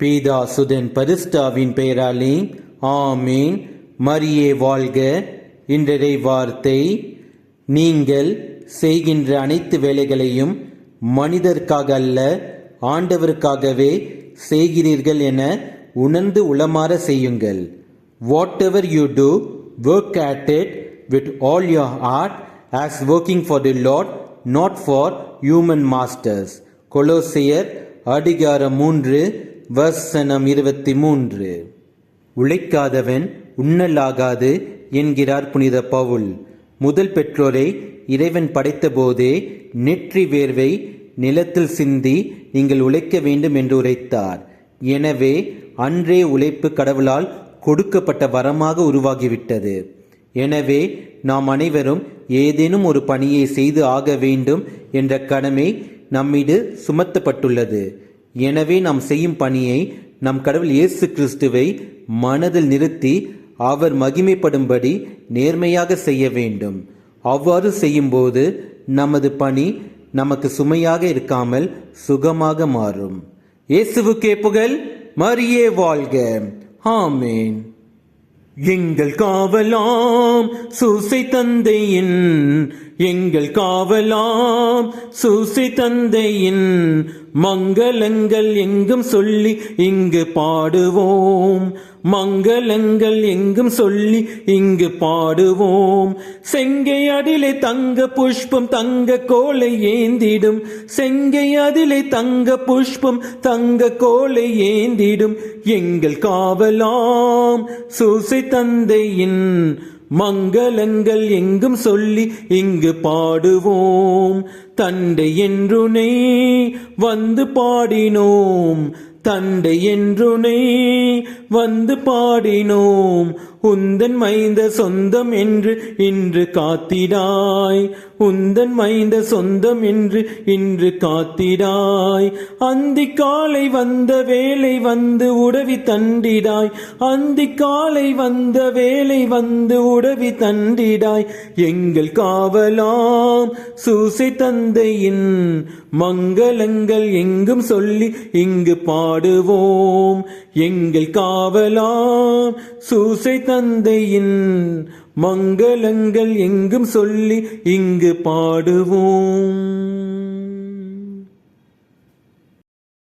பீதா சுதன் பரிசுத்தாவின் பெயராலே ஆமேன். மரியே வாழ்க. இன்றைய வார்த்தை, நீங்கள் செய்கின்ற அனைத்து வேலைகளையும் மனிதருக்காக அல்ல ஆண்டவருக்காகவே செய்கிறீர்கள் என உணர்ந்து உளமாற செய்யுங்கள். Whatever you do, work at it with all your heart as working for the Lord, not for human masters. கொலோசியர் அதிகாரம் 3 வசனம் 23. உழைக்காதவன் உண்ணலாகாது என்கிறார் புனித பவுல். முதல் பெற்றோரை இறைவன் படைத்தபோதே நெற்றி வேர்வை நிலத்தில் சிந்தி நீங்கள் உழைக்க வேண்டும் என்று உரைத்தார். எனவே அன்றே உழைப்பு கடவுளால் கொடுக்கப்பட்ட வரமாக உருவாகிவிட்டது. எனவே நாம் அனைவரும் ஏதேனும் ஒரு பணியை செய்து ஆக வேண்டும் என்ற கடமை நம்மீது சுமத்தப்பட்டுள்ளது. எனவே நாம் செய்யும் பணியை நம் கடவுள் இயேசு கிறிஸ்துவை மனதில் நிறுத்தி அவர் மகிமைப்படும்படி நேர்மையாக செய்ய வேண்டும். அவ்வாறு செய்யும்போது நமது பணி நமக்கு சுமையாக இருக்காமல் சுகமாக மாறும். இயேசுவுக்கே புகழ். மரியே வாழ்க. ஆமேன். எங்கள் காவலாம் சூசை தந்தையின், எங்கள் காவலாம் சூசை தந்தையின் மங்களங்கள் எங்கும் சொல்லி இங்கு பாடுவோம். மங்களங்கள் எங்கும் சொல்லி இங்கு பாடுவோம். செங்கை அதிலே தங்க புஷ்பம் தங்க கோலை ஏந்திடும், செங்கை அதிலே தங்க புஷ்பம் தங்க கோலை ஏந்திடும் எங்கள் காவலாம் சூசை தந்தையின் மங்களங்கள் எங்கும் சொல்லி இங்கு பாடுவோம். தண்டை என்றுனை வந்து பாடினோம், தண்டை என்றுனை வந்து பாடினோம். உந்தன் மைந்த சொந்தம் என்று இன்று காத்திடாய், உந்தன் மைந்த சொந்தம் என்று இன்று காத்திடாய். அந்தி காலை வந்த வேலை வந்து உடவி தண்டிடாய், அந்தி காலை வந்த வேலை வந்து உடவி தண்டிடாய் எங்கள் காவலாம் சூசை தந்தையின் மங்களங்கள் எங்கும் சொல்லி இங்கு பாடுவோம். எங்கள் காவலாம் சூசை தந்தையின் மங்களங்கள் எங்கும் சொல்லி இங்கு பாடுவோம்.